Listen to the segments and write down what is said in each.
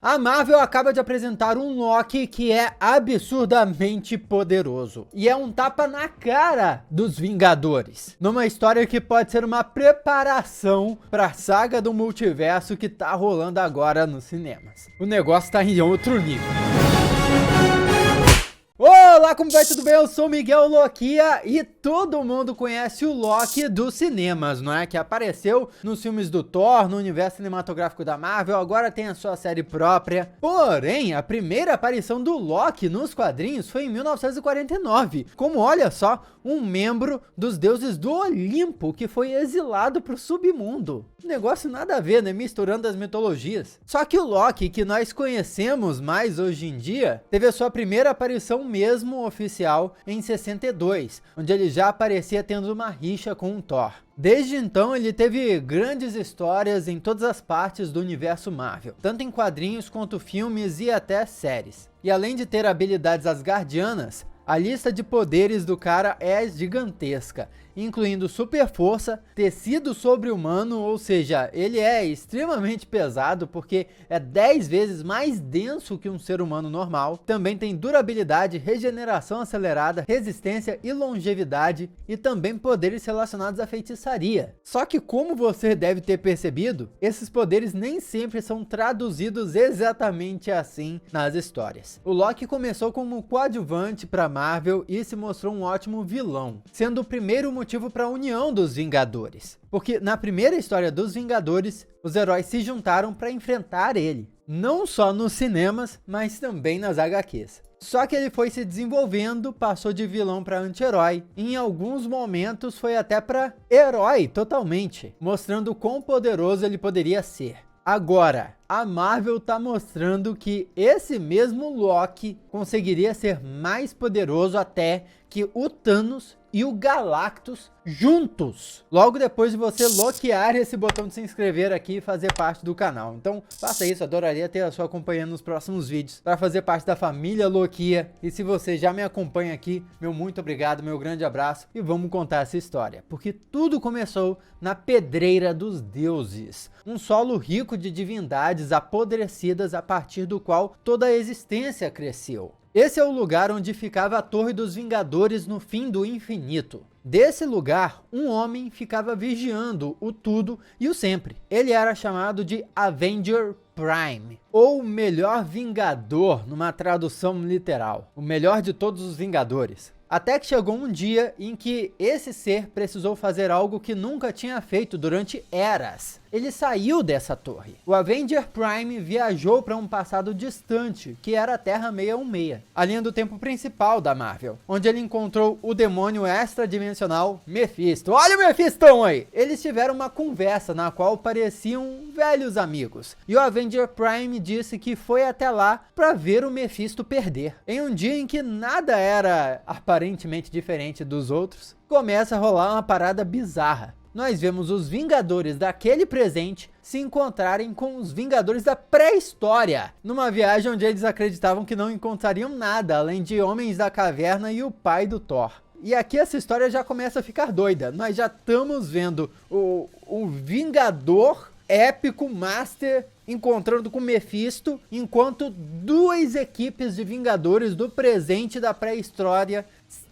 A Marvel acaba de apresentar um Loki que é absurdamente poderoso. E é um tapa na cara dos Vingadores. Numa história que pode ser uma preparação para a saga do multiverso que tá rolando agora nos cinemas. O negócio tá em outro nível. Olá, como vai? Tudo bem? Eu sou o Miguel Loquia e todo mundo conhece o Loki dos cinemas, não é? Que apareceu nos filmes do Thor, no universo cinematográfico da Marvel, agora tem a sua série própria. Porém, a primeira aparição do Loki nos quadrinhos foi em 1949, como, olha só, um membro dos deuses do Olimpo que foi exilado pro submundo. Negócio nada a ver, né? Misturando as mitologias. Só que o Loki que nós conhecemos mais hoje em dia teve a sua primeira aparição mesmo oficial em 62, onde ele já aparecia tendo uma rixa com o Thor. Desde então ele teve grandes histórias em todas as partes do universo Marvel, tanto em quadrinhos quanto filmes e até séries. E além de ter habilidades asgardianas, a lista de poderes do cara é gigantesca, incluindo super força, tecido sobre-humano, ou seja, ele é extremamente pesado porque é 10 vezes mais denso que um ser humano normal. Também tem durabilidade, regeneração acelerada, resistência e longevidade, e também poderes relacionados à feitiçaria. Só que, como você deve ter percebido, esses poderes nem sempre são traduzidos exatamente assim nas histórias. O Loki começou como coadjuvante para Marvel e se mostrou um ótimo vilão, sendo o primeiro motivo para a união dos Vingadores. Porque na primeira história dos Vingadores, os heróis se juntaram para enfrentar ele, não só nos cinemas, mas também nas HQs. Só que ele foi se desenvolvendo, passou de vilão para anti-herói, e em alguns momentos foi até para herói totalmente, mostrando quão poderoso ele poderia ser. Agora, a Marvel tá mostrando que esse mesmo Loki conseguiria ser mais poderoso até que o Thanos e o Galactus juntos. Logo depois de você loquear esse botão de se inscrever aqui e fazer parte do canal. Então faça isso, adoraria ter a sua acompanhando nos próximos vídeos para fazer parte da família Loquia. E se você já me acompanha aqui, meu muito obrigado, meu grande abraço e vamos contar essa história. Porque tudo começou na Pedreira dos Deuses, um solo rico de divindades apodrecidas a partir do qual toda a existência cresceu. Esse é o lugar onde ficava a Torre dos Vingadores no fim do infinito. Desse lugar, um homem ficava vigiando o tudo e o sempre. Ele era chamado de Avenger Prime, ou melhor Vingador numa tradução literal. O melhor de todos os Vingadores. Até que chegou um dia em que esse ser precisou fazer algo que nunca tinha feito durante eras. Ele saiu dessa torre. O Avenger Prime viajou para um passado distante, que era a Terra 616, a linha do tempo principal da Marvel, onde ele encontrou o demônio extradimensional Mephisto. Olha o Mephistão aí! Eles tiveram uma conversa na qual pareciam velhos amigos, e o Avenger Prime disse que foi até lá para ver o Mephisto perder. Em um dia em que nada era aparentemente diferente dos outros, começa a rolar uma parada bizarra. Nós vemos os Vingadores daquele presente se encontrarem com os Vingadores da pré-história, numa viagem onde eles acreditavam que não encontrariam nada além de Homens da Caverna e o pai do Thor. E aqui essa história já começa a ficar doida. Nós já estamos vendo o Vingador épico Master encontrando com Mephisto, enquanto duas equipes de Vingadores do presente e da pré-história,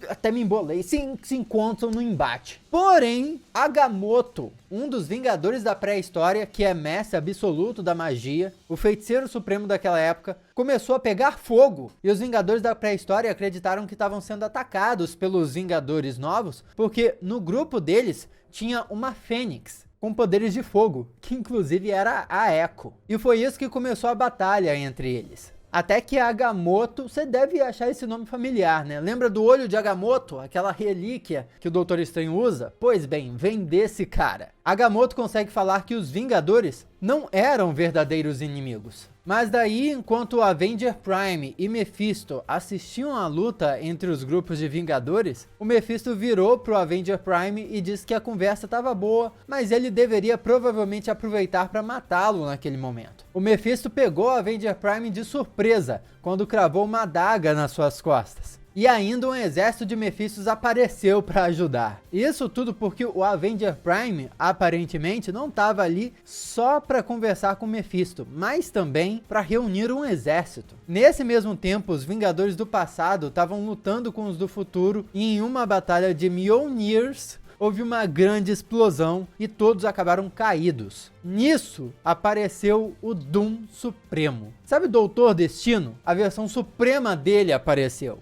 até me embolei, se encontram no embate. Porém, Agamotto, um dos Vingadores da pré-história, que é mestre absoluto da magia, o feiticeiro supremo daquela época, começou a pegar fogo. E os Vingadores da pré-história acreditaram que estavam sendo atacados pelos Vingadores novos, porque no grupo deles tinha uma Fênix com poderes de fogo, que inclusive era a Echo. E foi isso que começou a batalha entre eles. Até que Agamotto, você deve achar esse nome familiar, né? Lembra do olho de Agamotto, aquela relíquia que o Doutor Estranho usa? Pois bem, vem desse cara. Agamotto consegue falar que os Vingadores não eram verdadeiros inimigos. Mas daí, enquanto o Avenger Prime e Mephisto assistiam à luta entre os grupos de Vingadores, o Mephisto virou pro Avenger Prime e disse que a conversa estava boa, mas ele deveria provavelmente aproveitar para matá-lo naquele momento. O Mephisto pegou o Avenger Prime de surpresa, quando cravou uma adaga nas suas costas. e ainda um exército de Mephistos apareceu para ajudar. Isso tudo porque o Avenger Prime, aparentemente, não estava ali só para conversar com Mephisto, mas também para reunir um exército. Nesse mesmo tempo, os Vingadores do passado estavam lutando com os do futuro e em uma batalha de Mjolnirs, houve uma grande explosão e todos acabaram caídos. Nisso, apareceu o Doom Supremo. Sabe o Doutor Destino? A versão suprema dele apareceu.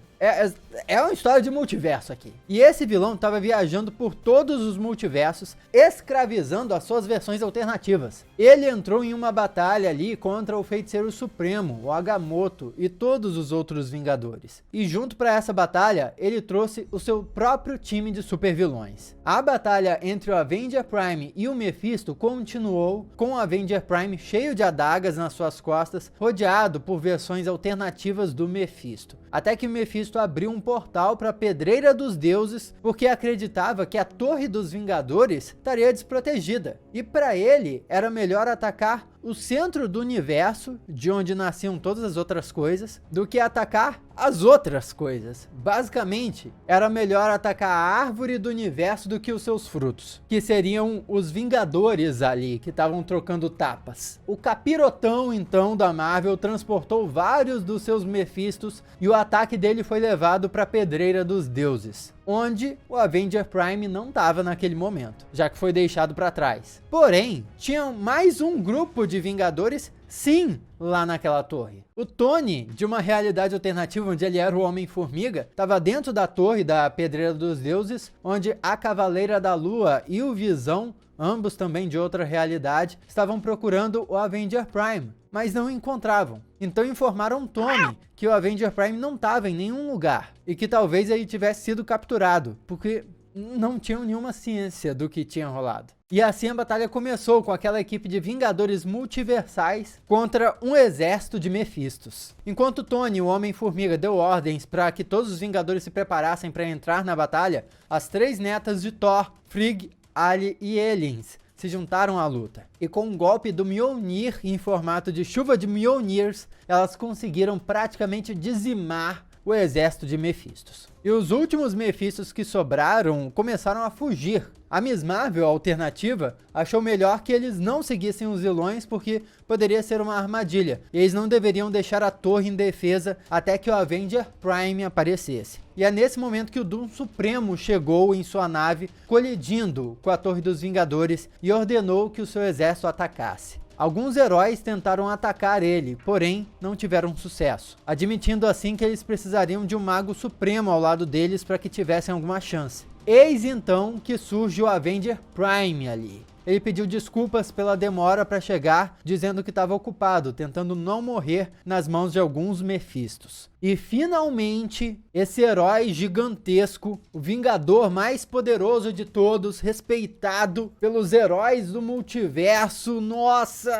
É uma história de multiverso aqui. E esse vilão estava viajando por todos os multiversos, escravizando as suas versões alternativas. Ele entrou em uma batalha ali contra o Feiticeiro Supremo, o Agamotto e todos os outros Vingadores. E junto para essa batalha, ele trouxe o seu próprio time de supervilões. A batalha entre o Avenger Prime e o Mephisto continuou, com o Avenger Prime cheio de adagas nas suas costas, rodeado por versões alternativas do Mephisto. Até que o Mephisto abriu um portal para a Pedreira dos Deuses, porque acreditava que a Torre dos Vingadores estaria desprotegida. E para ele, era melhor atacar o centro do universo, de onde nasciam todas as outras coisas, do que atacar as outras coisas. Basicamente, era melhor atacar a árvore do universo do que os seus frutos, que seriam os Vingadores ali, que estavam trocando tapas. O capirotão, então, da Marvel transportou vários dos seus Mephistos e o ataque dele foi levado para a Pedreira dos Deuses, onde o Avenger Prime não estava naquele momento, já que foi deixado para trás. Porém, tinha mais um grupo de Vingadores, sim, lá naquela torre. O Tony, de uma realidade alternativa onde ele era o Homem-Formiga, estava dentro da torre da Pedreira dos Deuses, onde a Cavaleira da Lua e o Visão, ambos também de outra realidade, estavam procurando o Avenger Prime, mas não o encontravam. Então informaram Tony que o Avenger Prime não estava em nenhum lugar e que talvez ele tivesse sido capturado, porque não tinham nenhuma ciência do que tinha rolado. E assim a batalha começou com aquela equipe de Vingadores multiversais contra um exército de Mephistos. Enquanto Tony, o Homem-Formiga, deu ordens para que todos os Vingadores se preparassem para entrar na batalha, as 3 netas de Thor, Frigg, Ali e Elens se juntaram à luta. E com um golpe do Mjolnir em formato de chuva de Mjolnirs, elas conseguiram praticamente dizimar o exército de Mephistos. E os últimos Mephistos que sobraram começaram a fugir. A Miss Marvel, a alternativa, achou melhor que eles não seguissem os vilões porque poderia ser uma armadilha. E eles não deveriam deixar a torre em defesa até que o Avenger Prime aparecesse. E é nesse momento que o Doom Supremo chegou em sua nave, colidindo com a Torre dos Vingadores e ordenou que o seu exército atacasse. Alguns heróis tentaram atacar ele, porém não tiveram sucesso, admitindo assim que eles precisariam de um Mago Supremo ao lado deles para que tivessem alguma chance. Eis então que surge o Avenger Prime ali. Ele pediu desculpas pela demora para chegar, dizendo que estava ocupado, tentando não morrer nas mãos de alguns Mephistos. E finalmente, esse herói gigantesco, o Vingador mais poderoso de todos, respeitado pelos heróis do multiverso, nossa,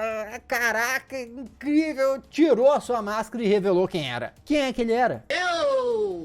caraca, incrível, tirou a sua máscara e revelou quem era. Quem é que ele era?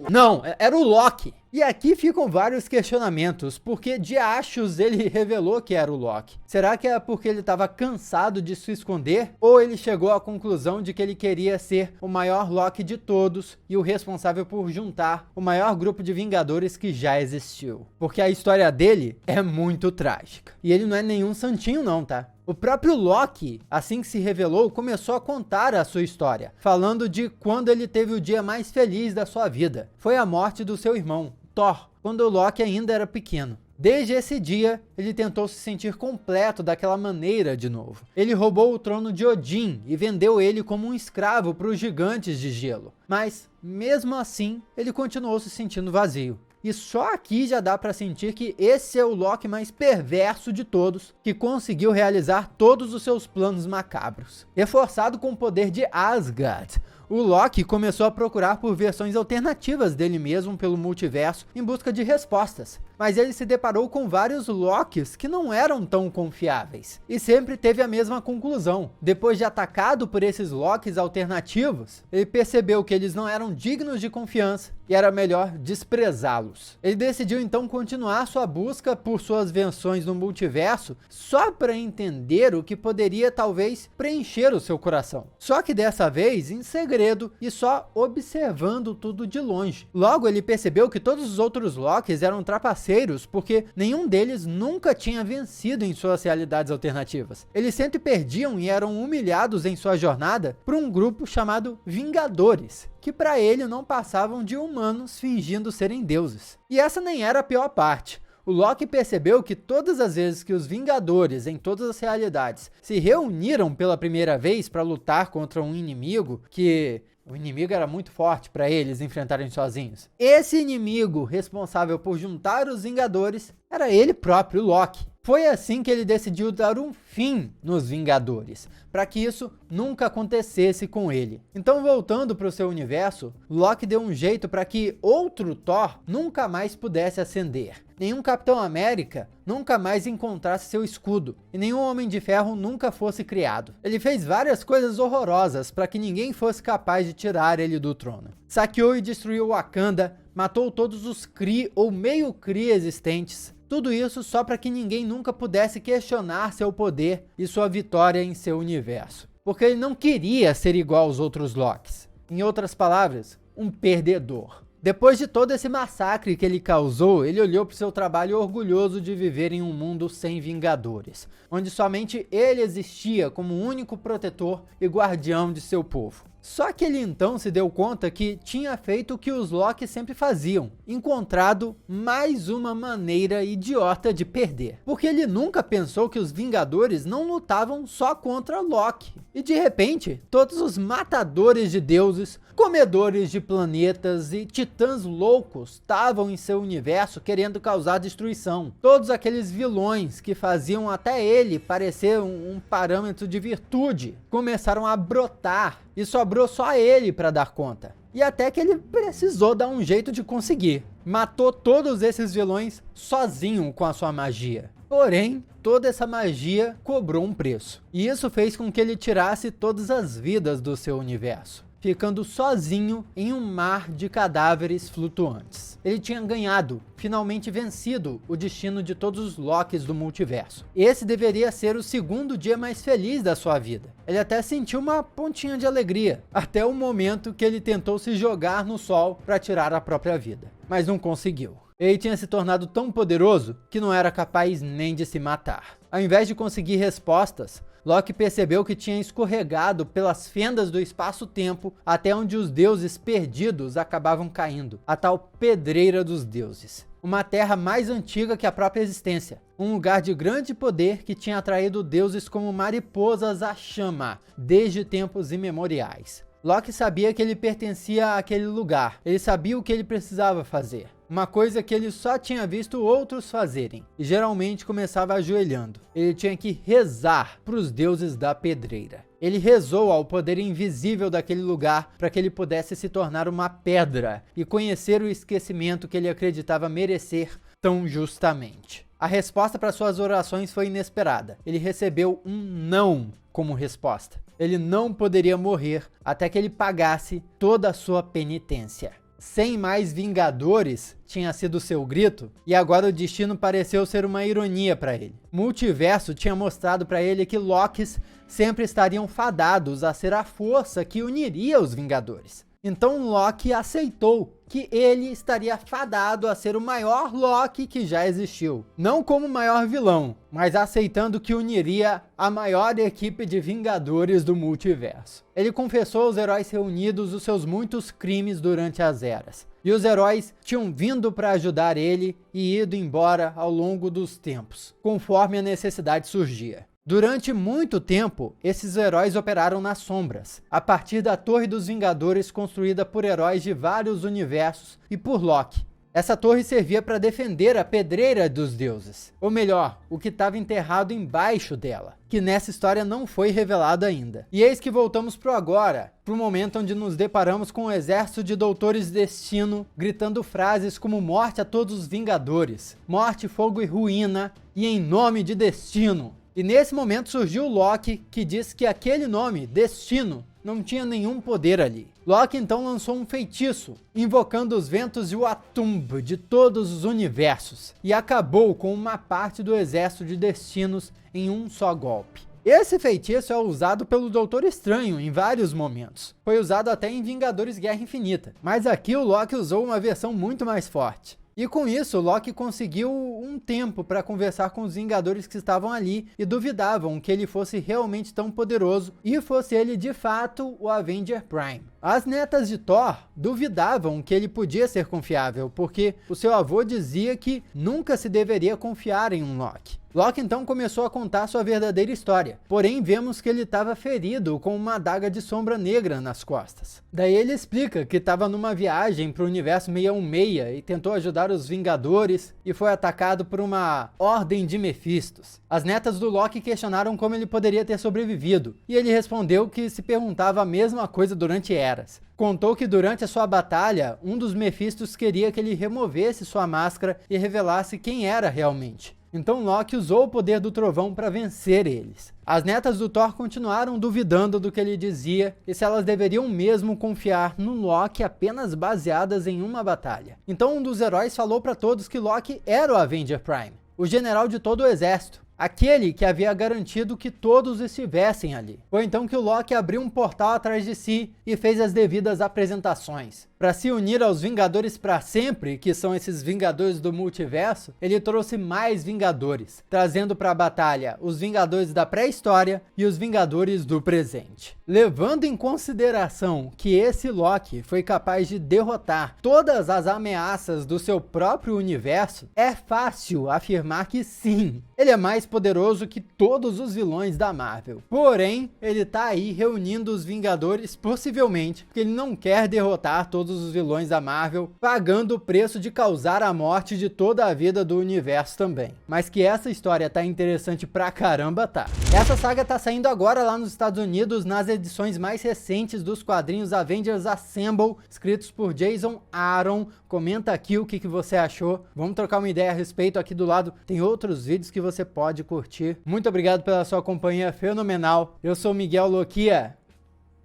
Não, era o Loki. E aqui ficam vários questionamentos, porque de achos ele revelou que era o Loki. Será que é porque ele estava cansado de se esconder? Ou ele chegou à conclusão de que ele queria ser o maior Loki de todos e o responsável por juntar o maior grupo de Vingadores que já existiu? Porque a história dele é muito trágica. E ele não é nenhum santinho não, tá? O próprio Loki, assim que se revelou, começou a contar a sua história, falando de quando ele teve o dia mais feliz da sua vida. Foi a morte do seu irmão, Thor, quando o Loki ainda era pequeno. Desde esse dia, ele tentou se sentir completo daquela maneira de novo. Ele roubou o trono de Odin e vendeu ele como um escravo para os gigantes de gelo. Mas, mesmo assim, ele continuou se sentindo vazio. E só aqui já dá para sentir que esse é o Loki mais perverso de todos, que conseguiu realizar todos os seus planos macabros. Reforçado com o poder de Asgard, o Loki começou a procurar por versões alternativas dele mesmo pelo multiverso em busca de respostas. mas ele se deparou com vários Lokis que não eram tão confiáveis, e sempre teve a mesma conclusão. Depois de atacado por esses Lokis alternativos, ele percebeu que eles não eram dignos de confiança e era melhor desprezá-los. Ele decidiu então continuar sua busca por suas invenções no multiverso só para entender o que poderia talvez preencher o seu coração. Só que dessa vez em segredo e só observando tudo de longe. Logo ele percebeu que todos os outros Lokis eram trapaceiros porque nenhum deles nunca tinha vencido em suas realidades alternativas. Eles sempre perdiam e eram humilhados em sua jornada por um grupo chamado Vingadores, que para ele não passavam de humanos fingindo serem deuses. E essa nem era a pior parte. O Loki percebeu que todas as vezes que os Vingadores, em todas as realidades, se reuniram pela primeira vez para lutar contra um inimigo que o inimigo era muito forte para eles enfrentarem sozinhos, esse inimigo responsável por juntar os Vingadores era ele próprio, Loki. Foi assim que ele decidiu dar um fim nos Vingadores, para que isso nunca acontecesse com ele. Então, voltando para o seu universo, Loki deu um jeito para que outro Thor nunca mais pudesse ascender. Nenhum Capitão América nunca mais encontrasse seu escudo, e nenhum Homem de Ferro nunca fosse criado. Ele fez várias coisas horrorosas para que ninguém fosse capaz de tirar ele do trono. Saqueou e destruiu Wakanda, matou todos os Kree ou meio Kree existentes. Tudo isso só para que ninguém nunca pudesse questionar seu poder e sua vitória em seu universo. Porque ele não queria ser igual aos outros Lokis. Em outras palavras, um perdedor. Depois de todo esse massacre que ele causou, ele olhou para o seu trabalho orgulhoso de viver em um mundo sem Vingadores, onde somente ele existia como o único protetor e guardião de seu povo. Só que ele então se deu conta que tinha feito o que os Loki sempre faziam, encontrado mais uma maneira idiota de perder. Porque ele nunca pensou que os Vingadores não lutavam só contra Loki. E de repente, todos os matadores de deuses, comedores de planetas e titãs loucos estavam em seu universo querendo causar destruição. Todos aqueles vilões que faziam até ele parecer um parâmetro de virtude começaram a brotar. E sobrou só ele para dar conta. E até que ele precisou dar um jeito de conseguir. Matou todos esses vilões sozinho com a sua magia. Porém, toda essa magia cobrou um preço. E isso fez com que ele tirasse todas as vidas do seu universo, ficando sozinho em um mar de cadáveres flutuantes. Ele tinha ganhado, finalmente vencido, o destino de todos os Lokis do multiverso. Esse deveria ser o segundo dia mais feliz da sua vida. Ele até sentiu uma pontinha de alegria, até o momento que ele tentou se jogar no sol para tirar a própria vida, mas não conseguiu. Ele tinha se tornado tão poderoso que não era capaz nem de se matar. Ao invés de conseguir respostas, Loki percebeu que tinha escorregado pelas fendas do espaço-tempo até onde os deuses perdidos acabavam caindo, a tal pedreira dos deuses. Uma terra mais antiga que a própria existência, um lugar de grande poder que tinha atraído deuses como mariposas à chama, desde tempos imemoriais. Loki sabia que ele pertencia àquele lugar, ele sabia o que ele precisava fazer. Uma coisa que ele só tinha visto outros fazerem, e geralmente começava ajoelhando. Ele tinha que rezar para os deuses da pedreira. Ele rezou ao poder invisível daquele lugar para que ele pudesse se tornar uma pedra e conhecer o esquecimento que ele acreditava merecer tão justamente. A resposta para suas orações foi inesperada. Ele recebeu um não como resposta. Ele não poderia morrer até que ele pagasse toda a sua penitência. Sem mais Vingadores tinha sido seu grito, e agora o destino pareceu ser uma ironia para ele. O multiverso tinha mostrado para ele que Lokis sempre estariam fadados a ser a força que uniria os Vingadores. Então Loki aceitou que ele estaria fadado a ser o maior Loki que já existiu. Não como o maior vilão, mas aceitando que uniria a maior equipe de Vingadores do multiverso. Ele confessou aos heróis reunidos os seus muitos crimes durante as eras. E os heróis tinham vindo para ajudar ele e ido embora ao longo dos tempos, conforme a necessidade surgia. Durante muito tempo, esses heróis operaram nas sombras, a partir da Torre dos Vingadores construída por heróis de vários universos e por Loki. Essa torre servia para defender a pedreira dos deuses, ou melhor, o que estava enterrado embaixo dela, que nessa história não foi revelado ainda. E eis que voltamos pro agora, pro momento onde nos deparamos com um exército de Doutores Destino, gritando frases como morte a todos os Vingadores, morte, fogo e ruína, e em nome de Destino. E nesse momento surgiu Loki, que disse que aquele nome, Destino, não tinha nenhum poder ali. Loki então lançou um feitiço, invocando os ventos e o Atumb de todos os universos, e acabou com uma parte do exército de Destinos em um só golpe. Esse feitiço é usado pelo Doutor Estranho em vários momentos. Foi usado até em Vingadores Guerra Infinita, mas aqui o Loki usou uma versão muito mais forte. E com isso, Loki conseguiu um tempo para conversar com os Vingadores que estavam ali e duvidavam que ele fosse realmente tão poderoso e fosse ele de fato o Avenger Prime. As netas de Thor duvidavam que ele podia ser confiável, porque o seu avô dizia que nunca se deveria confiar em um Loki. Loki então começou a contar sua verdadeira história, porém vemos que ele estava ferido com uma adaga de sombra negra nas costas. Daí ele explica que estava numa viagem para o universo 616 e tentou ajudar os Vingadores e foi atacado por uma ordem de Mephistos. As netas do Loki questionaram como ele poderia ter sobrevivido, e ele respondeu que se perguntava a mesma coisa durante eras. Contou que durante a sua batalha, um dos Mephistos queria que ele removesse sua máscara e revelasse quem era realmente. Então Loki usou o poder do trovão para vencer eles. As netas do Thor continuaram duvidando do que ele dizia e se elas deveriam mesmo confiar no Loki apenas baseadas em uma batalha. Então um dos heróis falou para todos que Loki era o Avenger Prime, o general de todo o exército, aquele que havia garantido que todos estivessem ali. Foi então que o Loki abriu um portal atrás de si e fez as devidas apresentações. Para se unir aos Vingadores para sempre, que são esses Vingadores do multiverso, ele trouxe mais Vingadores, trazendo para a batalha os Vingadores da pré-história e os Vingadores do presente. Levando em consideração que esse Loki foi capaz de derrotar todas as ameaças do seu próprio universo, é fácil afirmar que sim, ele é mais poderoso que todos os vilões da Marvel. Porém, ele tá aí reunindo os Vingadores, possivelmente, porque ele não quer derrotar todos os vilões da Marvel, pagando o preço de causar a morte de toda a vida do universo também. Mas que essa história tá interessante pra caramba, tá. Essa saga tá saindo agora lá nos Estados Unidos, nas edições mais recentes dos quadrinhos Avengers Assemble, escritos por Jason Aaron. Comenta aqui o que você achou. Vamos trocar uma ideia a respeito. Aqui do lado tem outros vídeos que você pode curtir. Muito obrigado pela sua companhia fenomenal. Eu sou Miguel Loquia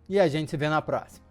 e a gente se vê na próxima.